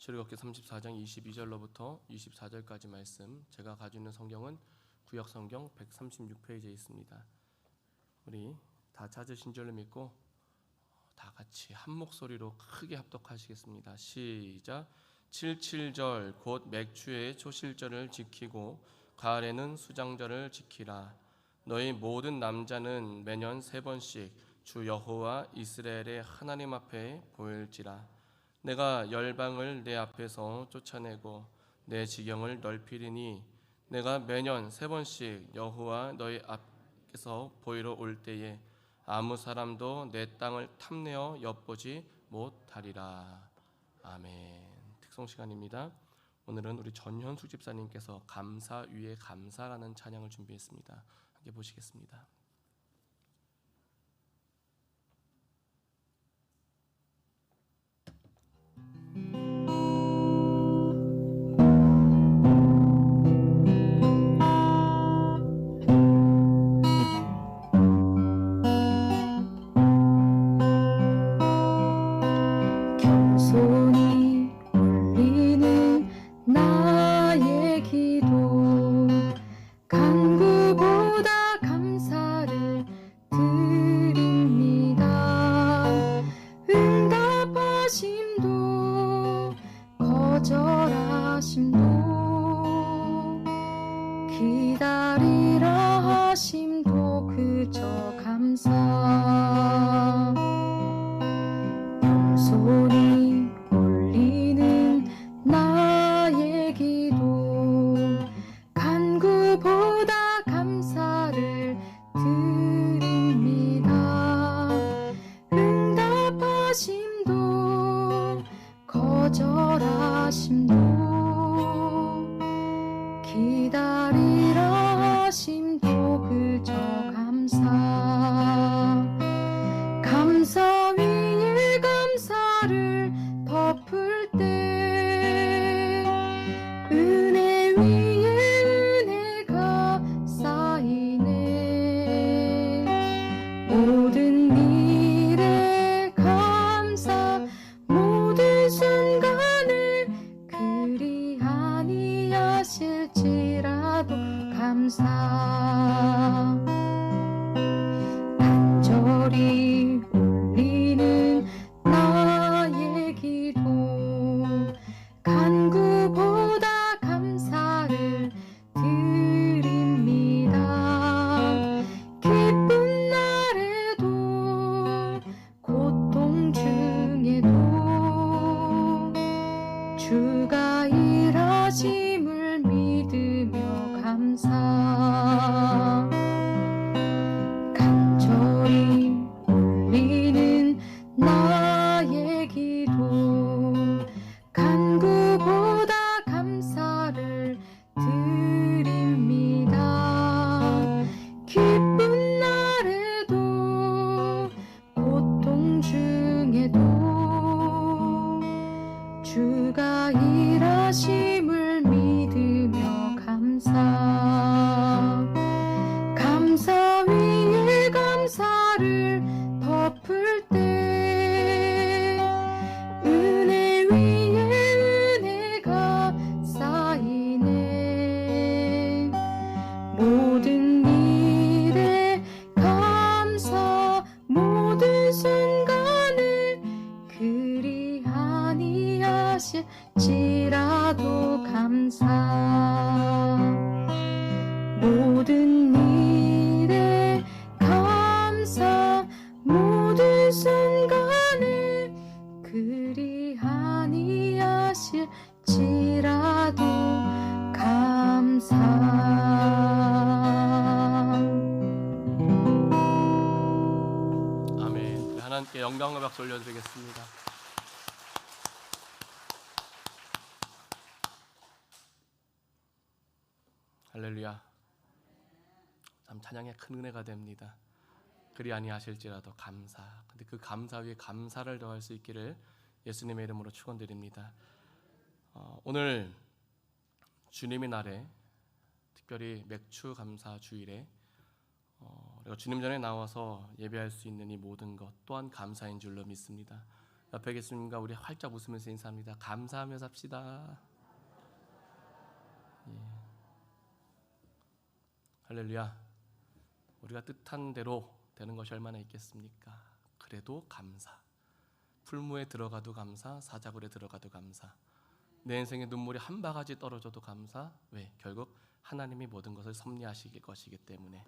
출애굽기 34장 22절로부터 24절까지 말씀, 제가 가지고 있는 성경은 구약 성경 136페이지에 있습니다. 우리 다 찾으신 줄로 믿고 다 같이 한 목소리로 크게 합독하시겠습니다. 시작. 77절 곧 맥추의 초실절을 지키고 가을에는 수장절을 지키라. 너희 모든 남자는 매년 3번씩 주 여호와 이스라엘의 하나님 앞에 보일지라. 내가 열방을 내 앞에서 쫓아내고 내 지경을 넓히리니 내가 매년 3번씩 여호와 너희 앞에서 보이러 올 때에 아무 사람도 내 땅을 탐내어 엿보지 못하리라. 아멘. 특송 시간입니다. 오늘은 우리 전현숙 집사님께서 감사 위에 감사라는 찬양을 준비했습니다. 함께 보시겠습니다. 기다리라 하심도 그저 감사. 영손이 올리는 나의 기도 간구보다 감사를 드립니다. 응답하심도 거절하심도 기다리라 하심도 그저 감사. 감사 위에 감사를 덮을 때 은혜 위에 은혜가 쌓이네. 모든 일에 감사, 모든 순간을 그리 아니하실지라도 감사. 간절히 올리는 나의 기도 간구보다 감사를 드립니다. 기쁜 날에도 고통 중에도 주가 일하심을 믿으며 감사. 간절히 올리는 나의 기도 간구보다 감사를 드립니다. 기쁜 날에도 고통 중에도 주가 일하심을 믿으며 감사. 감사 위에 감사를 덮을 때 은혜 위에 은혜가 쌓이네. 모든 일에 감사, 모든 순간을 그리 아니하실지라도 감사. 모든 일에 감사, 모든 순간을 그리 아니하실지라도 감사. 아멘. 하나님께 영광과 박수 올려드리겠습니다. 할렐루야. 참 찬양의 큰 은혜가 됩니다. 그리 아니하실지라도 감사. 근데 그 감사 위에 감사를 더할 수 있기를 예수님의 이름으로 축원드립니다. 오늘 주님의 날에, 특별히 맥추 감사 주일에 우리가 주님 전에 나와서 예배할 수 있는 이 모든 것 또한 감사인 줄로 믿습니다. 옆에 계신 분과 우리 활짝 웃으면서 인사합니다. 감사하며 삽시다. 예. 할렐루야. 우리가 뜻한 대로 되는 것이 얼마나 있겠습니까? 그래도 감사. 풀무에 들어가도 감사, 사자굴에 들어가도 감사. 내 인생에 눈물이 한 바가지 떨어져도 감사. 왜? 결국 하나님이 모든 것을 섭리하실 것이기 때문에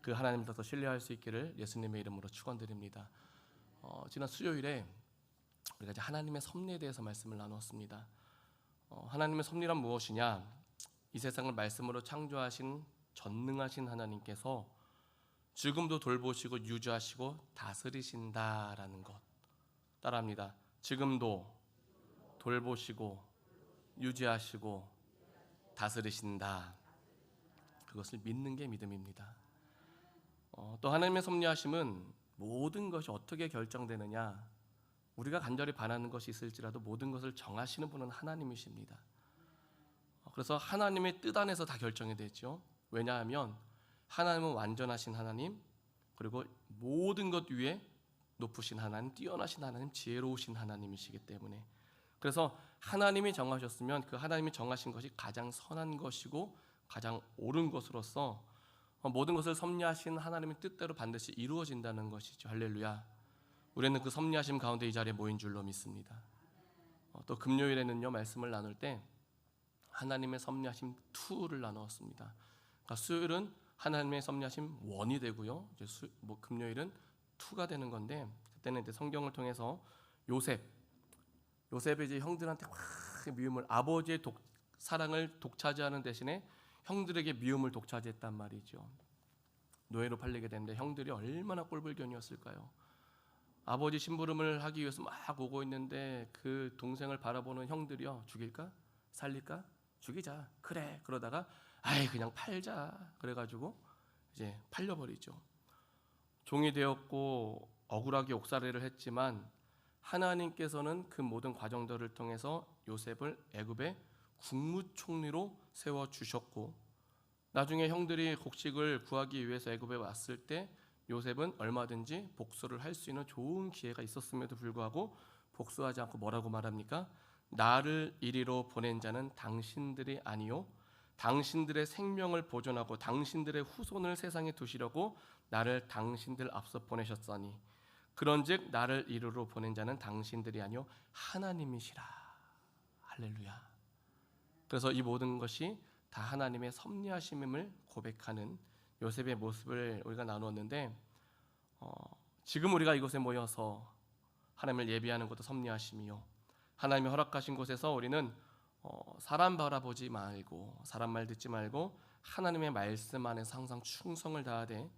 그 하나님을 더 신뢰할 수 있기를 예수님의 이름으로 축원드립니다. 지난 수요일에 우리가 이제 하나님의 섭리에 대해서 말씀을 나누었습니다. 하나님의 섭리란 무엇이냐? 이 세상을 말씀으로 창조하신 전능하신 하나님께서 지금도 돌보시고 유지하시고 다스리신다라는 것. 따라합니다. 지금도 돌보시고 유지하시고 다스리신다. 그것을 믿는 게 믿음입니다. 또 하나님의 섭리하심은 모든 것이 어떻게 결정되느냐, 우리가 간절히 바라는 것이 있을지라도 모든 것을 정하시는 분은 하나님이십니다. 그래서 하나님의 뜻 안에서 다 결정이 되죠. 왜냐하면 하나님은 완전하신 하나님, 그리고 모든 것 위에 높으신 하나님, 뛰어나신 하나님, 지혜로우신 하나님이시기 때문에, 그래서 하나님이 정하셨으면 그 하나님이 정하신 것이 가장 선한 것이고 가장 옳은 것으로서 모든 것을 섭리하신 하나님의 뜻대로 반드시 이루어진다는 것이죠. 할렐루야. 우리는 그 섭리하심 가운데 이 자리에 모인 줄로 믿습니다. 또 금요일에는요, 말씀을 나눌 때 하나님의 섭리하심 2를 나누었습니다. 그러니까 수요일은 하나님의 섭리하심 1이 되고요, 이제 금요일은 2가 되는 건데, 그때는 이제 성경을 통해서 요셉이 이제 형들한테 막 미움을, 아버지의 사랑을 독차지하는 대신에 형들에게 미움을 독차지했단 말이죠. 노예로 팔리게 되는데 형들이 얼마나 꼴불견이었을까요? 아버지 심부름을 하기 위해서 막 오고 있는데 그 동생을 바라보는 형들이요, 죽일까? 살릴까? 죽이자. 그래. 그러다가 아이 그냥 팔자. 그래가지고 이제 팔려버리죠. 종이 되었고 억울하게 옥살이를 했지만 하나님께서는 그 모든 과정들을 통해서 요셉을 애굽의 국무총리로 세워주셨고, 나중에 형들이 곡식을 구하기 위해서 애굽에 왔을 때 요셉은 얼마든지 복수를 할 수 있는 좋은 기회가 있었음에도 불구하고 복수하지 않고 뭐라고 말합니까? 나를 이리로 보낸 자는 당신들이 아니요 당신들의 생명을 보존하고 당신들의 후손을 세상에 두시려고 나를 당신들 앞서 보내셨으니 그런즉 나를 이리로 보낸 자는 당신들이 아니요 하나님이시라. 할렐루야. 그래서 이 모든 것이 다 하나님의 섭리하심임을 고백하는 요셉의 모습을 우리가 나누었는데, 지금 우리가 이곳에 모여서 하나님을 예비하는 것도 섭리하심이요, 하나님이 허락하신 곳에서 우리는 사람 바라보지 말고 사람 말 듣지 말고 하나님의 말씀 안에서 항상 충성을 다하되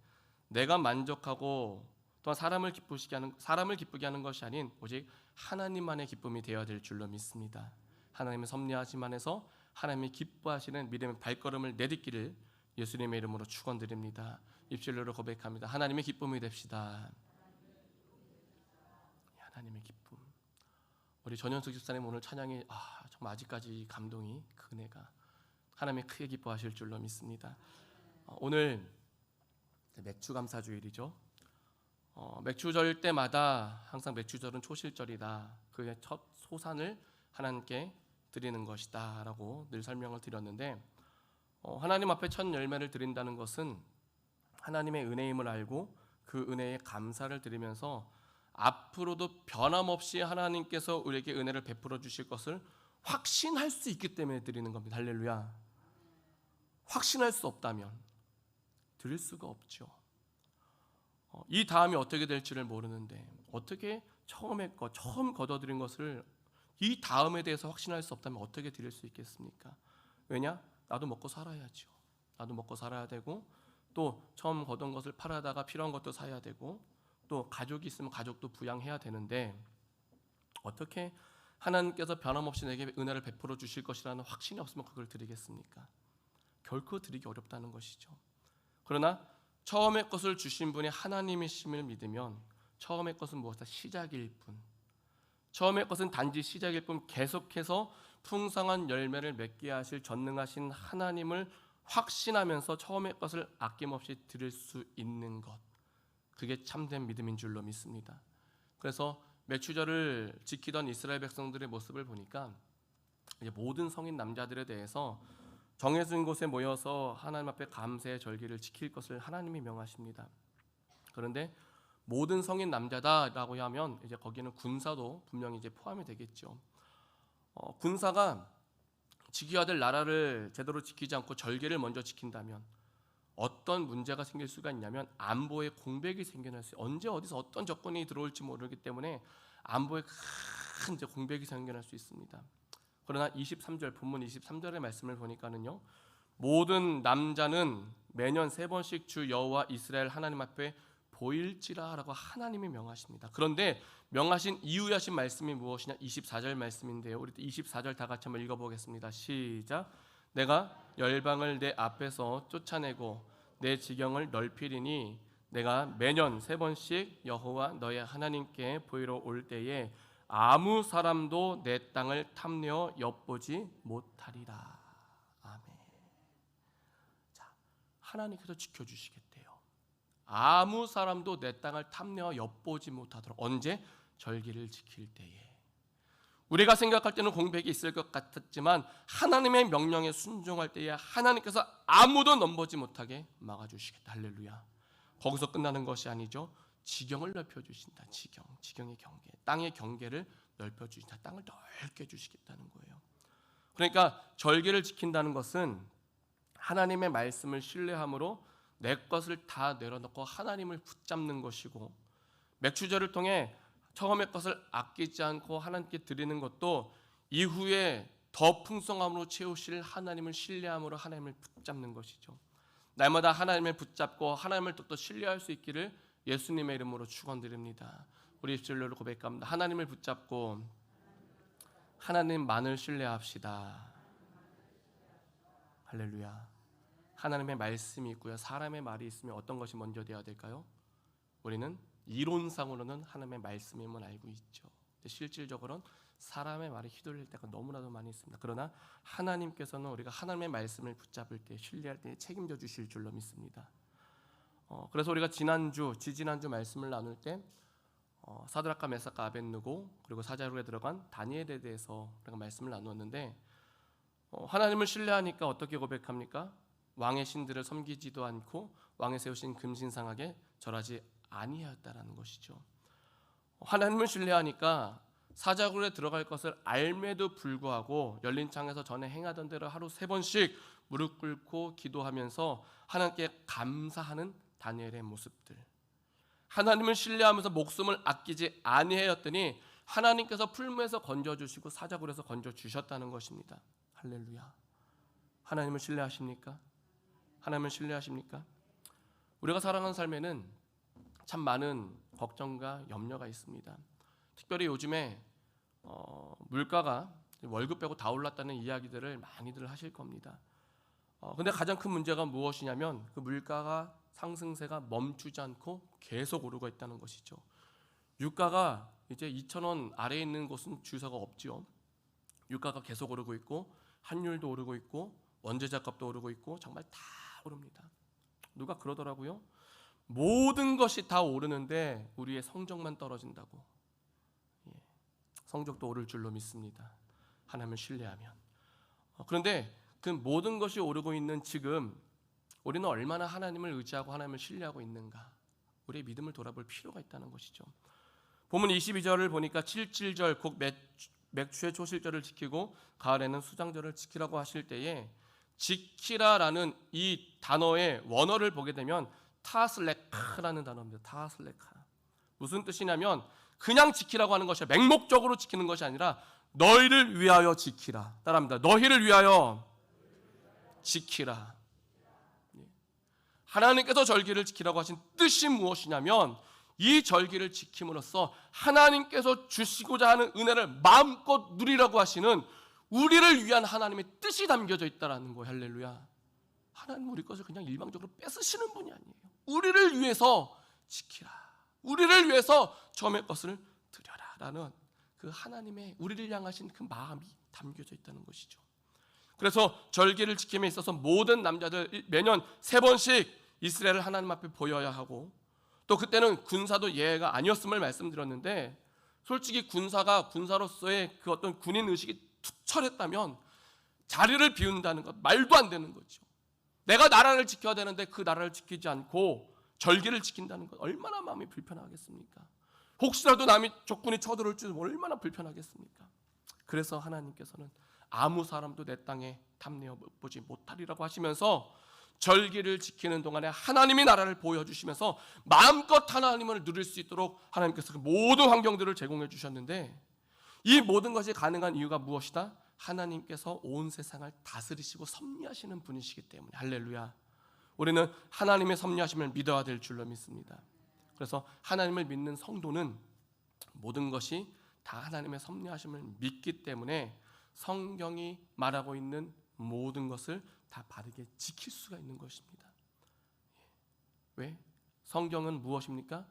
내가 만족하고 또한 사람을 기쁘게 하는 것이 아닌 오직 하나님만의 기쁨이 되어야 될 줄로 믿습니다. 하나님의 섭리하심 안에서 하나님이 기뻐하시는 믿음의 발걸음을 내딛기를 예수님의 이름으로 축원드립니다. 입술로 고백합니다. 하나님의 기쁨이 됩시다. 하나님의 기쁨. 우리 전현숙 집사님 오늘 찬양이 정말 아직까지 감동이, 그 은혜가 하나님이 크게 기뻐하실 줄로 믿습니다. 오늘 맥주감사주일이죠. 맥주절 때마다 항상 맥주절은 초실절이다, 그의 첫 소산을 하나님께 드리는 것이다 라고 늘 설명을 드렸는데, 하나님 앞에 첫 열매를 드린다는 것은 하나님의 은혜임을 알고 그 은혜에 감사를 드리면서 앞으로도 변함없이 하나님께서 우리에게 은혜를 베풀어 주실 것을 확신할 수 있기 때문에 드리는 겁니다. 할렐루야. 확신할 수 없다면 드릴 수가 없죠. 이 다음이 어떻게 될지를 모르는데 어떻게 처음 거둬들인 것을 이 다음에 대해서 확신할 수 없다면 어떻게 드릴 수 있겠습니까? 왜냐? 나도 먹고 살아야죠. 나도 먹고 살아야 되고, 또 처음 거둔 것을 팔아다가 필요한 것도 사야 되고, 또 가족이 있으면 가족도 부양해야 되는데 어떻게 하나님께서 변함없이 내게 은혜를 베풀어 주실 것이라는 확신이 없으면 그걸 드리겠습니까? 결코 드리기 어렵다는 것이죠. 그러나 처음의 것을 주신 분이 하나님이심을 믿으면 처음의 것은 무엇이다? 시작일 뿐. 처음의 것은 단지 시작일 뿐, 계속해서 풍성한 열매를 맺게 하실 전능하신 하나님을 확신하면서 처음의 것을 아낌없이 드릴 수 있는 것, 그게 참된 믿음인 줄로 믿습니다. 그래서 맥추절을 지키던 이스라엘 백성들의 모습을 보니까 이제 모든 성인 남자들에 대해서 정해진 곳에 모여서 하나님 앞에 감사의 절기를 지킬 것을 하나님이 명하십니다. 그런데 모든 성인 남자다라고 하면 이제 거기는 군사도 분명히 이제 포함이 되겠죠. 군사가 지켜야 될 나라를 제대로 지키지 않고 절개를 먼저 지킨다면 어떤 문제가 생길 수가 있냐면 안보에 공백이 생겨날 수, 언제 어디서 어떤 적군이 들어올지 모르기 때문에 안보에 큰 이제 공백이 생겨날 수 있습니다. 그러나 23절 본문 23절의 말씀을 보니까는요, 모든 남자는 매년 3번씩 주 여호와 이스라엘 하나님 앞에 보일지라라고 하나님이 명하십니다. 그런데 명하신 이후에 하신 말씀이 무엇이냐? 24절 말씀인데요. 우리 24절 다 같이 한번 읽어보겠습니다. 시작. 내가 열방을 내 앞에서 쫓아내고 내 지경을 넓히리니 내가 매년 3번씩 여호와 너의 하나님께 보이러 올 때에 아무 사람도 내 땅을 탐내어 엿보지 못하리라. 아멘. 자, 하나님께서 지켜주시겠대요. 아무 사람도 내 땅을 탐내어 엿보지 못하도록. 언제? 절기를 지킬 때에. 우리가 생각할 때는 공백이 있을 것 같았지만 하나님의 명령에 순종할 때에 하나님께서 아무도 넘보지 못하게 막아주시겠다. 할렐루야. 거기서 끝나는 것이 아니죠. 지경을 넓혀주신다. 지경의 경계, 땅의 경계를 넓혀주신다. 땅을 넓게 해주시겠다는 거예요. 그러니까 절기를 지킨다는 것은 하나님의 말씀을 신뢰함으로 내 것을 다 내려놓고 하나님을 붙잡는 것이고, 맥추절을 통해 처음의 것을 아끼지 않고 하나님께 드리는 것도 이후에 더 풍성함으로 채우실 하나님을 신뢰함으로 하나님을 붙잡는 것이죠. 날마다 하나님을 붙잡고 하나님을 더욱더 신뢰할 수 있기를 예수님의 이름으로 축원드립니다. 우리 입술로 고백합니다. 하나님을 붙잡고 하나님만을 신뢰합시다. 할렐루야. 하나님의 말씀이 있고요, 사람의 말이 있으면 어떤 것이 먼저 되어야 될까요? 우리는 이론상으로는 하나님의 말씀임을 알고 있죠. 실질적으로는 사람의 말에 휘둘릴 때가 너무나도 많이 있습니다. 그러나 하나님께서는 우리가 하나님의 말씀을 붙잡을 때, 신뢰할 때 책임져 주실 줄로 믿습니다. 그래서 우리가 지지난주 말씀을 나눌 때 사드락과 메삭과 아벳느고 그리고 사자굴에 들어간 다니엘에 대해서 우리가 말씀을 나누었는데, 하나님을 신뢰하니까 어떻게 고백합니까? 왕의 신들을 섬기지도 않고 왕의 세우신 금신상하게 절하지 아니하였다라는 것이죠. 하나님을 신뢰하니까 사자굴에 들어갈 것을 알매도 불구하고 열린 창에서 전에 행하던 대로 하루 3번씩 무릎 꿇고 기도하면서 하나님께 감사하는 다니엘의 모습들, 하나님을 신뢰하면서 목숨을 아끼지 아니하였더니 하나님께서 풀무에서 건져주시고 사자굴에서 건져주셨다는 것입니다. 할렐루야. 하나님을 신뢰하십니까? 하나님을 신뢰하십니까? 우리가 살아가는 삶에는 참 많은 걱정과 염려가 있습니다. 특별히 요즘에 물가가 월급 빼고 다 올랐다는 이야기들을 많이들 하실 겁니다. 근데 가장 큰 문제가 무엇이냐면 그 물가가 상승세가 멈추지 않고 계속 오르고 있다는 것이죠. 유가가 이제 2,000원 아래에 있는 곳은 주소가 없지요. 유가가 계속 오르고 있고 환율도 오르고 있고 원재료 값도 오르고 있고 정말 다 오릅니다. 누가 그러더라고요. 모든 것이 다 오르는데 우리의 성적만 떨어진다고. 성적도 오를 줄로 믿습니다. 하나님을 신뢰하면. 그런데 그 모든 것이 오르고 있는 지금 우리는 얼마나 하나님을 의지하고 하나님을 신뢰하고 있는가, 우리의 믿음을 돌아볼 필요가 있다는 것이죠. 본문 22절을 보니까 7.7절 곧 맥추의 초실절을 지키고 가을에는 수장절을 지키라고 하실 때에 지키라라는 이 단어의 원어를 보게 되면 타슬레카라는 단어입니다. 타슬레카. 무슨 뜻이냐면 그냥 지키라고 하는 것이 맹목적으로 지키는 것이 아니라 너희를 위하여 지키라. 따라합니다. 너희를 위하여 지키라. 하나님께서 절기를 지키라고 하신 뜻이 무엇이냐면 이 절기를 지킴으로써 하나님께서 주시고자 하는 은혜를 마음껏 누리라고 하시는 우리를 위한 하나님의 뜻이 담겨져 있다는 거예요. 할렐루야. 하나님은 우리 것을 그냥 일방적으로 뺏으시는 분이 아니에요. 우리를 위해서 지키라, 우리를 위해서 처음의 것을 드려라라는 그 하나님의 우리를 향하신 그 마음이 담겨져 있다는 것이죠. 그래서 절기를 지킴에 있어서 모든 남자들 매년 3번씩 이스라엘을 하나님 앞에 보여야 하고, 또 그때는 군사도 예외가 아니었음을 말씀드렸는데 솔직히 군사로서의 그 어떤 군인 의식이 투철했다면 자리를 비운다는 것 말도 안 되는 거죠. 내가 나라를 지켜야 되는데 그 나라를 지키지 않고 절기를 지킨다는 것 얼마나 마음이 불편하겠습니까? 혹시라도 남이 적군이 쳐들어올 줄 얼마나 불편하겠습니까? 그래서 하나님께서는 아무 사람도 내 땅에 탐내어 보지 못하리라고 하시면서 절기를 지키는 동안에 하나님이 나라를 보여주시면서 마음껏 하나님을 누릴 수 있도록 하나님께서 그 모든 환경들을 제공해 주셨는데, 이 모든 것이 가능한 이유가 무엇이다? 하나님께서 온 세상을 다스리시고 섭리하시는 분이시기 때문에. 할렐루야. 우리는 하나님의 섭리하심을 믿어야 될 줄로 믿습니다. 그래서 하나님을 믿는 성도는 모든 것이 다 하나님의 섭리하심을 믿기 때문에 성경이 말하고 있는 모든 것을 다 바르게 지킬 수가 있는 것입니다. 왜? 성경은 무엇입니까?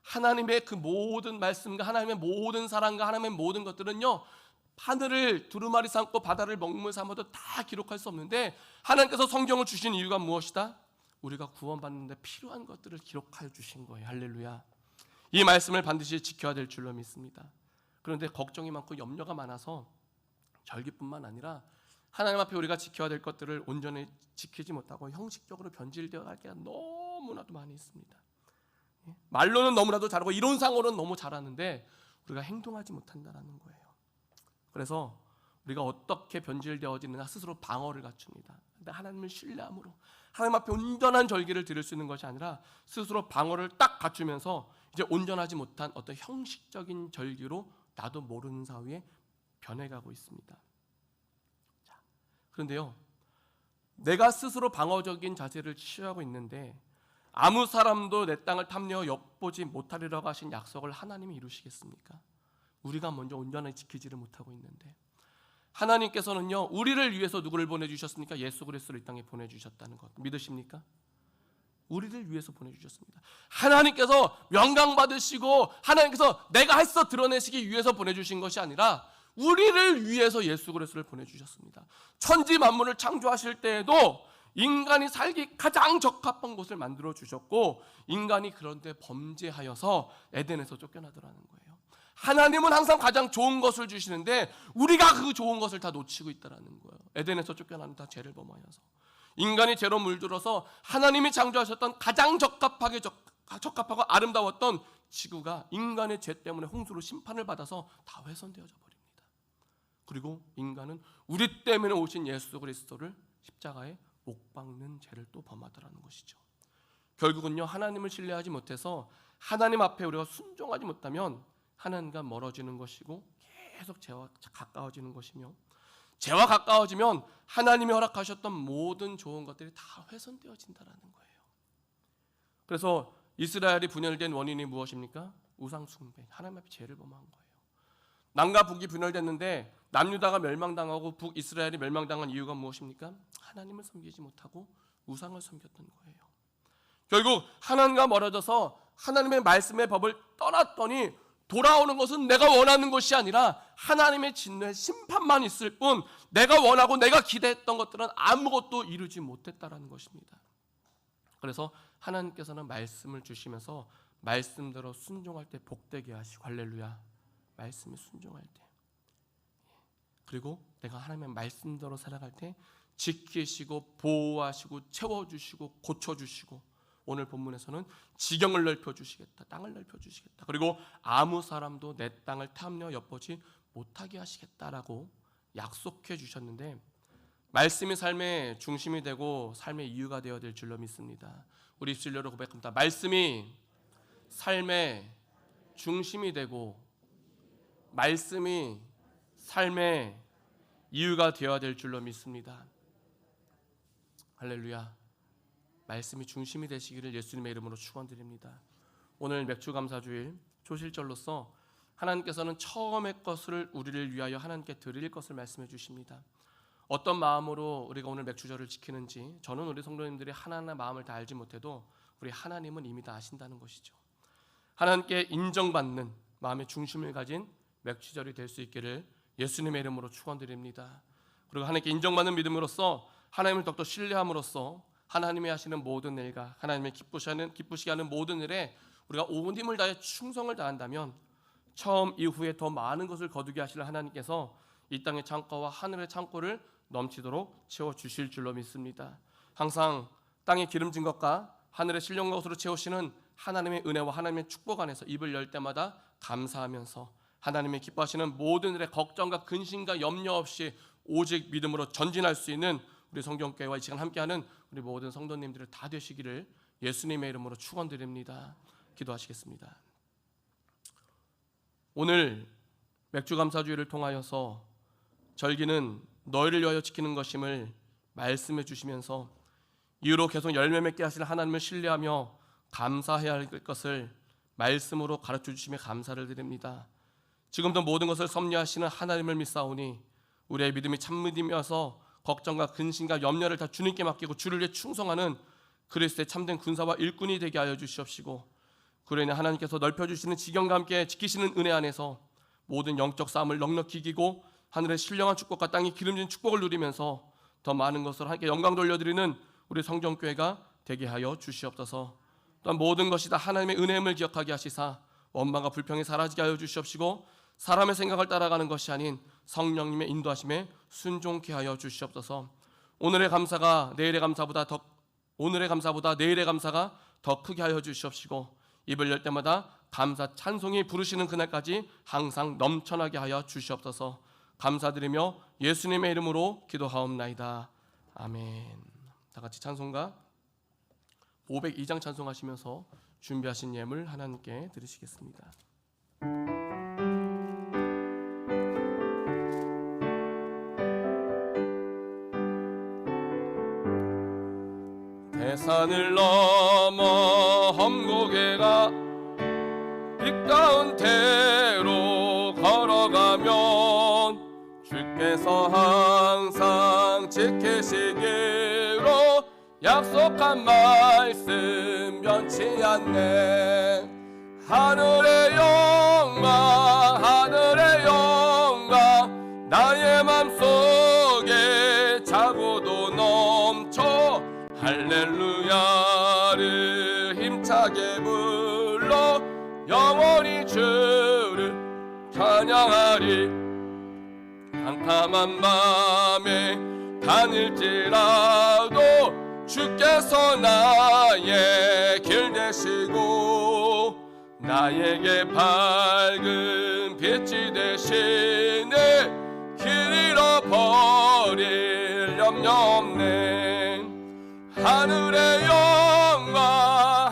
하나님의 그 모든 말씀과 하나님의 모든 사랑과 하나님의 모든 것들은요, 하늘을 두루마리 삼고 바다를 먹물 삼아도 다 기록할 수 없는데, 하나님께서 성경을 주신 이유가 무엇이다? 우리가 구원받는데 필요한 것들을 기록하여 주신 거예요. 할렐루야. 이 말씀을 반드시 지켜야 될 줄로 믿습니다. 그런데 걱정이 많고 염려가 많아서 절기뿐만 아니라 하나님 앞에 우리가 지켜야 될 것들을 온전히 지키지 못하고 형식적으로 변질되어 갈 게 너무나도 많이 있습니다. 말로는 너무나도 잘하고 이론상으로는 너무 잘하는데 우리가 행동하지 못한다는 거예요. 그래서 우리가 어떻게 변질되어지느냐 스스로 방어를 갖춥니다. 근데 하나님을 신뢰함으로 하나님 앞에 온전한 절기를 드릴 수 있는 것이 아니라 스스로 방어를 딱 갖추면서 이제 온전하지 못한 어떤 형식적인 절기로 나도 모르는 사이에 변해가고 있습니다. 그런데요, 내가 스스로 방어적인 자세를 취하고 있는데 아무 사람도 내 땅을 탐내어 엿보지 못하리라고 하신 약속을 하나님이 이루시겠습니까? 우리가 먼저 온전히 지키지를 못하고 있는데, 하나님께서는요, 우리를 위해서 누구를 보내주셨습니까? 예수 그리스도를 이 땅에 보내주셨다는 것 믿으십니까? 우리를 위해서 보내주셨습니다. 하나님께서 영광받으시고 하나님께서 내가 했어 드러내시기 위해서 보내주신 것이 아니라 우리를 위해서 예수 그리스도를 보내주셨습니다. 천지 만물을 창조하실 때에도 인간이 살기 가장 적합한 곳을 만들어 주셨고, 인간이 그런데 범죄하여서 에덴에서 쫓겨나더라는 거예요. 하나님은 항상 가장 좋은 것을 주시는데 우리가 그 좋은 것을 다 놓치고 있다는 거예요. 에덴에서 쫓겨나는 다 죄를 범하여서 인간이 죄로 물들어서 하나님이 창조하셨던 가장 적합하고 아름다웠던 지구가 인간의 죄 때문에 홍수로 심판을 받아서 다 훼손되어져 버립니다. 그리고 인간은 우리 때문에 오신 예수 그리스도를 십자가에 못 박는 죄를 또 범하더라는 것이죠. 결국은요, 하나님을 신뢰하지 못해서 하나님 앞에 우리가 순종하지 못하면 하나님과 멀어지는 것이고 계속 죄와 가까워지는 것이며, 죄와 가까워지면 하나님이 허락하셨던 모든 좋은 것들이 다 훼손되어진다는 거예요. 그래서 이스라엘이 분열된 원인이 무엇입니까? 우상 숭배, 하나님 앞에 죄를 범한 거예요. 남과 북이 분열됐는데 남유다가 멸망당하고 북이스라엘이 멸망당한 이유가 무엇입니까? 하나님을 섬기지 못하고 우상을 섬겼던 거예요. 결국 하나님과 멀어져서 하나님의 말씀의 법을 떠났더니 돌아오는 것은 내가 원하는 것이 아니라 하나님의 진노의 심판만 있을 뿐 내가 원하고 내가 기대했던 것들은 아무것도 이루지 못했다라는 것입니다. 그래서 하나님께서는 말씀을 주시면서 말씀대로 순종할 때 복되게 하시고, 할렐루야, 말씀에 순종할 때, 그리고 내가 하나님의 말씀대로 살아갈 때 지키시고 보호하시고 채워주시고 고쳐주시고, 오늘 본문에서는 지경을 넓혀주시겠다, 땅을 넓혀주시겠다, 그리고 아무 사람도 내 땅을 탐내어 엿보지 못하게 하시겠다라고 약속해 주셨는데, 말씀이 삶의 중심이 되고 삶의 이유가 되어야 될 줄로 믿습니다. 우리 입술로 고백합니다. 말씀이 삶의 중심이 되고 말씀이 삶의 이유가 되어야 될 줄로 믿습니다. 할렐루야. 말씀이 중심이 되시기를 예수님의 이름으로 축원드립니다. 오늘 맥주감사주일 초실절로서 하나님께서는 처음의 것을 우리를 위하여 하나님께 드릴 것을 말씀해 주십니다. 어떤 마음으로 우리가 오늘 맥주절을 지키는지 저는 우리 성도님들이 하나하나 마음을 다 알지 못해도 우리 하나님은 이미 다 아신다는 것이죠. 하나님께 인정받는 마음의 중심을 가진 맥주절이 될 수 있기를 예수님의 이름으로 축원드립니다. 그리고 하나님께 인정받는 믿음으로써 하나님을 더욱더 신뢰함으로써 하나님이 하시는 모든 일과 하나님의 기쁘시게 하는 모든 일에 우리가 온 힘을 다해 충성을 다한다면 처음 이후에 더 많은 것을 거두게 하실 하나님께서 이 땅의 창고와 하늘의 창고를 넘치도록 채워주실 줄로 믿습니다. 항상 땅에 기름진 것과 하늘의 신령 것으로 채우시는 하나님의 은혜와 하나님의 축복 안에서 입을 열 때마다 감사하면서 하나님의 기뻐하시는 모든 일에 걱정과 근심과 염려 없이 오직 믿음으로 전진할 수 있는 우리 성경교회와 이 시간 함께하는 우리 모든 성도님들을 다 되시기를 예수님의 이름으로 축원드립니다. 기도하시겠습니다. 오늘 맥주감사주의를 통하여서 절기는 너희를 위하여 지키는 것임을 말씀해 주시면서 이후로 계속 열매 맺게 하실 하나님을 신뢰하며 감사해야 할 것을 말씀으로 가르쳐 주심에 감사를 드립니다. 지금도 모든 것을 섭리하시는 하나님을 믿사오니 우리의 믿음이 참 믿음이어서 걱정과 근심과 염려를 다 주님께 맡기고 주를 위해 충성하는 그리스도의 참된 군사와 일꾼이 되게 하여 주시옵시고 그로 인해 하나님께서 넓혀주시는 지경과 함께 지키시는 은혜 안에서 모든 영적 싸움을 넉넉히 이기고 하늘의 신령한 축복과 땅이 기름진 축복을 누리면서 더 많은 것을 함께 영광 돌려드리는 우리 성전교회가 되게 하여 주시옵소서. 또한 모든 것이 다 하나님의 은혜임을 기억하게 하시사 원망과 불평이 사라지게 하여 주시옵시고 사람의 생각을 따라가는 것이 아닌 성령님의 인도하심에 순종케 하여 주시옵소서. 오늘의 감사보다 내일의 감사가 더 크게 하여 주시옵시고 입을 열 때마다 감사 찬송이 부르시는 그날까지 항상 넘쳐나게 하여 주시옵소서. 감사드리며 예수님의 이름으로 기도하옵나이다. 아멘. 다 같이 찬송가 502장 찬송하시면서 준비하신 예물 하나님께 드리시겠습니다. 대산을 넘어 험고개가 빛가운 대로 걸어가면 주께서 항상 지키시기로 약속한 말씀 변치 않네. 하늘의 영광 나의 맘속에 자고도 넘쳐 할렐루야를 힘차게 불러 영원히 주를 찬양하리. 캄캄한 맘에 다닐지라도 주께서 나의 길 되시고 나에게 밝은 빛이 되시네. 길 잃어버릴 염려 없네. 하늘의 영광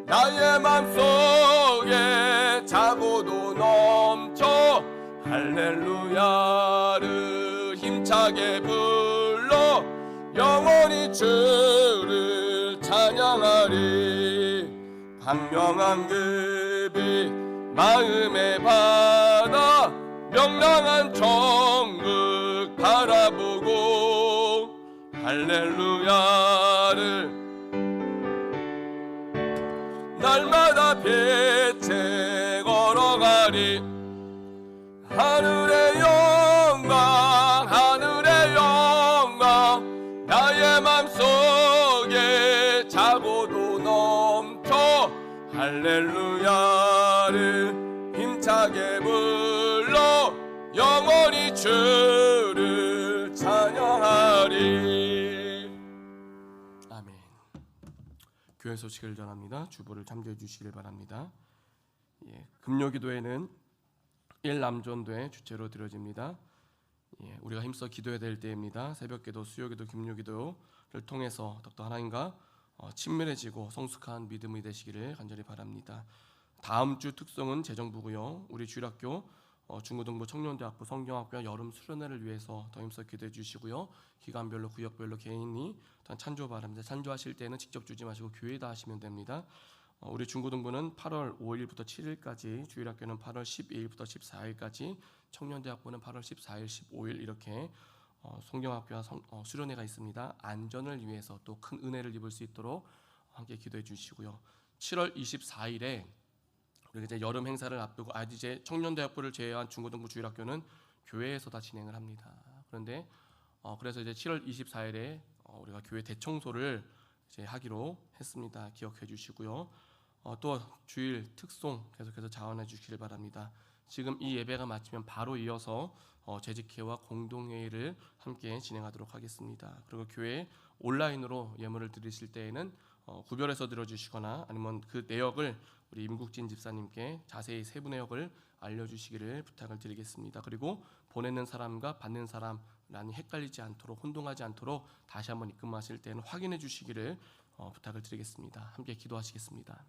나의 맘속에 자고도 넘쳐 할렐루야를 힘차게 불러 영원히 주를 찬양하리. 광명한 그 빛 마음에 받아 명랑한 천국 바라보고 할렐루야를 날마다 빛에 걸어가리. 하늘의 영광 나의 맘속에 자고도 넘쳐 할렐루야를 힘차게 불러 영원히 주를 찬양하리. 아멘. 교회 소식을 전합니다. 주보를 참조해 주시길 바랍니다. 금요기도회는 1남존도의 주체로 드려집니다. 우리가 힘써 기도해야 될 때입니다. 새벽기도, 수요기도, 금요기도를 통해서 더욱더 하나님과 친밀해지고 성숙한 믿음이 되시기를 간절히 바랍니다. 다음 주 특성은 재정부고요. 우리 주일학교 중고등부, 청년대학부, 성경학교 여름 수련회를 위해서 더 힘써 기도해 주시고요. 기간별로, 구역별로 개인이 찬조 바랍니다. 찬조하실 때는 직접 주지 마시고 교회에다 하시면 됩니다. 우리 중고등부는 8월 5일부터 7일까지, 주일학교는 8월 12일부터 14일까지, 청년대학부는 8월 14일, 15일 이렇게 성경학교와 수련회가 있습니다. 안전을 위해서 또 큰 은혜를 입을 수 있도록 함께 기도해 주시고요. 7월 24일에 우리가 이제 여름 행사를 앞두고 이제 청년대학부를 제외한 중고등부 주일학교는 교회에서 다 진행을 합니다. 그런데 그래서 이제 7월 24일에 우리가 교회 대청소를 이제 하기로 했습니다. 기억해 주시고요. 또 주일 특송 계속해서 자원해 주시길 바랍니다. 지금 이 예배가 마치면 바로 이어서 재직회와 공동회의를 함께 진행하도록 하겠습니다. 그리고 교회 온라인으로 예물을 드리실 때에는 구별해서 드려주시거나 아니면 그 내역을 우리 임국진 집사님께 자세히 세부 내역을 알려주시기를 부탁을 드리겠습니다. 그리고 보내는 사람과 받는 사람 나는 헷갈리지 않도록 혼동하지 않도록 다시 한번 입금하실 때는 확인해 주시기를 부탁을 드리겠습니다. 함께 기도하시겠습니다.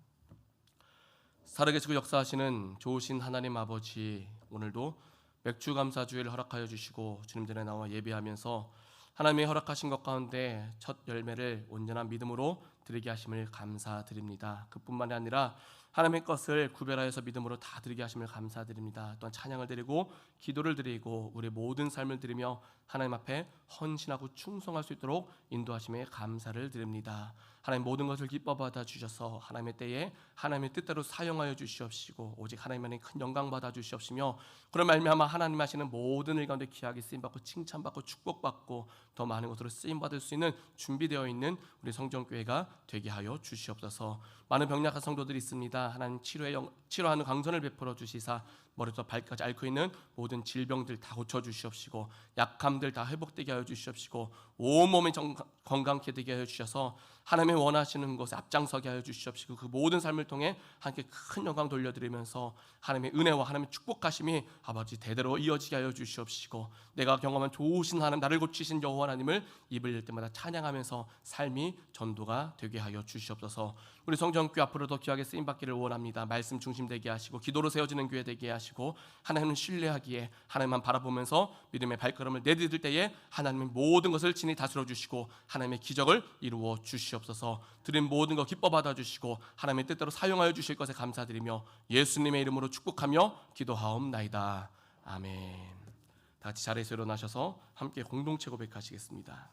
살아계시고 역사하시는 좋으신 하나님 아버지, 오늘도 맥주 감사 주일을 허락하여 주시고 주님 전에 나와 예배하면서 하나님이 허락하신 것 가운데 첫 열매를 온전한 믿음으로 드리게 하심을 감사드립니다. 그뿐만이 아니라 하나님의 것을 구별하여서 믿음으로 다 드리게 하심을 감사드립니다. 또한 찬양을 드리고 기도를 드리고 우리 모든 삶을 드리며 하나님 앞에 헌신하고 충성할 수 있도록 인도하심에 감사를 드립니다. 하나님 모든 것을 기뻐 받아 주셔서 하나님의 때에 하나님의 뜻대로 사용하여 주시옵시고 오직 하나님만의 큰 영광 받아 주시옵시며 그런 말미암아 하나님 하시는 모든 일 가운데 귀하게 쓰임받고 칭찬받고 축복받고 더 많은 것으로 쓰임받을 수 있는 준비되어 있는 우리 성전교회가 되게 하여 주시옵소서. 많은 병약한 성도들이 있습니다. 하나님 치료하는 강선을 베풀어 주시사 머리부터 발까지 앓고 있는 모든 질병들 다 고쳐 주시옵시고 약함들 다 회복되게 하여 주시옵시고 온몸이 건강케 되게 하여 주셔서 하나님의 원하시는 곳에 앞장서게 하여 주시옵시고 그 모든 삶을 통해 함께 큰 영광 돌려드리면서 하나님의 은혜와 하나님의 축복하심이 아버지 대대로 이어지게 하여 주시옵시고 내가 경험한 좋으신 하나님 나를 고치신 여호와 하나님을 입을 열 때마다 찬양하면서 삶이 전도가 되게 하여 주시옵소서. 우리 성전교회 앞으로 더 귀하게 쓰임받기를 원합니다. 말씀 중심되게 하시고 기도로 세워지는 교회 되게 하시고 하나님을 신뢰하기에 하나님만 바라보면서 믿음의 발걸음을 내디딜 때에 하나님의 모든 것을 친히 다스려 주시고 하나님의 기적을 이루어 주시옵소서. 드린 모든 것 기뻐 받아 주시고 하나님의 뜻대로 사용하여 주실 것에 감사드리며 예수님의 이름으로 축복하며 기도하옵나이다. 아멘. 다 같이 자리에서 일어나셔서 함께 공동체 고백하시겠습니다.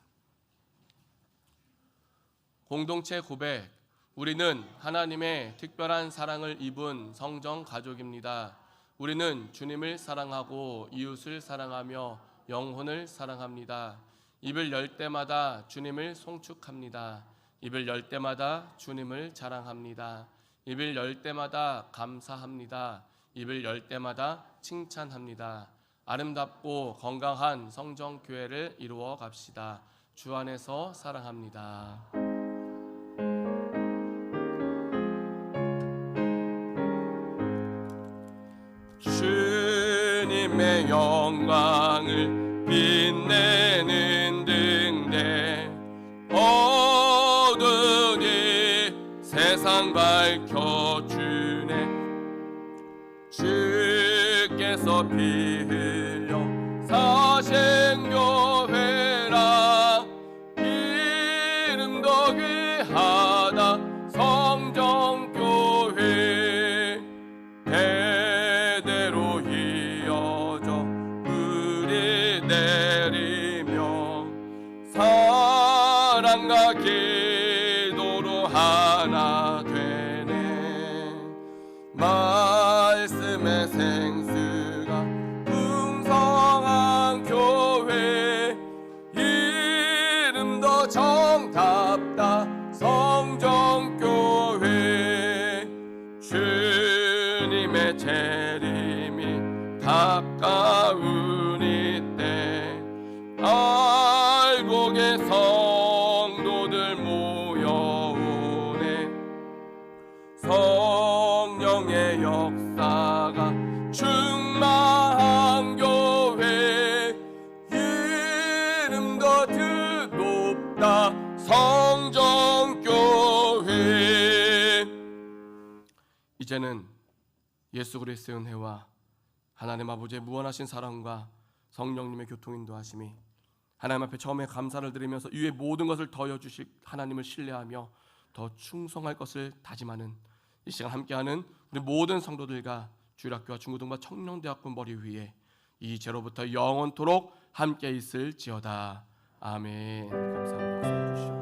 공동체 고백. 우리는 하나님의 특별한 사랑을 입은 성정 가족입니다. 우리는 주님을 사랑하고 이웃을 사랑하며 영혼을 사랑합니다. 입을 열 때마다 주님을 송축합니다. 입을 열 때마다 주님을 자랑합니다. 입을 열 때마다 감사합니다. 입을 열 때마다 칭찬합니다. 아름답고 건강한 성정교회를 이루어 갑시다. 주 안에서 사랑합니다. 주님의 영광을 빛내는 등대 어두니 세상 밝혀주네. 주께서 피 흘려 사신 교회라 이름도 귀하다 성정교회 대대로 이어져 뿌리 내리며 사랑과 기도로 하나 되네. 말씀의 생수가 풍성한 교회 이름도 정답다 성정교회 주님의 재림이 가까운 이때 알곡의 성도들 모여오네. 성령의 역사가 충만한 교회 이름도 드높다 성정교회. 이제는 예수 그리스도의 은혜와 하나님 아버지의 무한하신 사랑과 성령님의 교통인도하심이 하나님 앞에 처음에 감사를 드리면서 이외의 모든 것을 더여 주실 하나님을 신뢰하며 더 충성할 것을 다짐하는 이 시간 함께하는 우리 모든 성도들과 주일학교와 중고등부 청년대학교 머리 위에 이제로부터 영원토록 함께 있을지어다. 아멘. 감사합니다.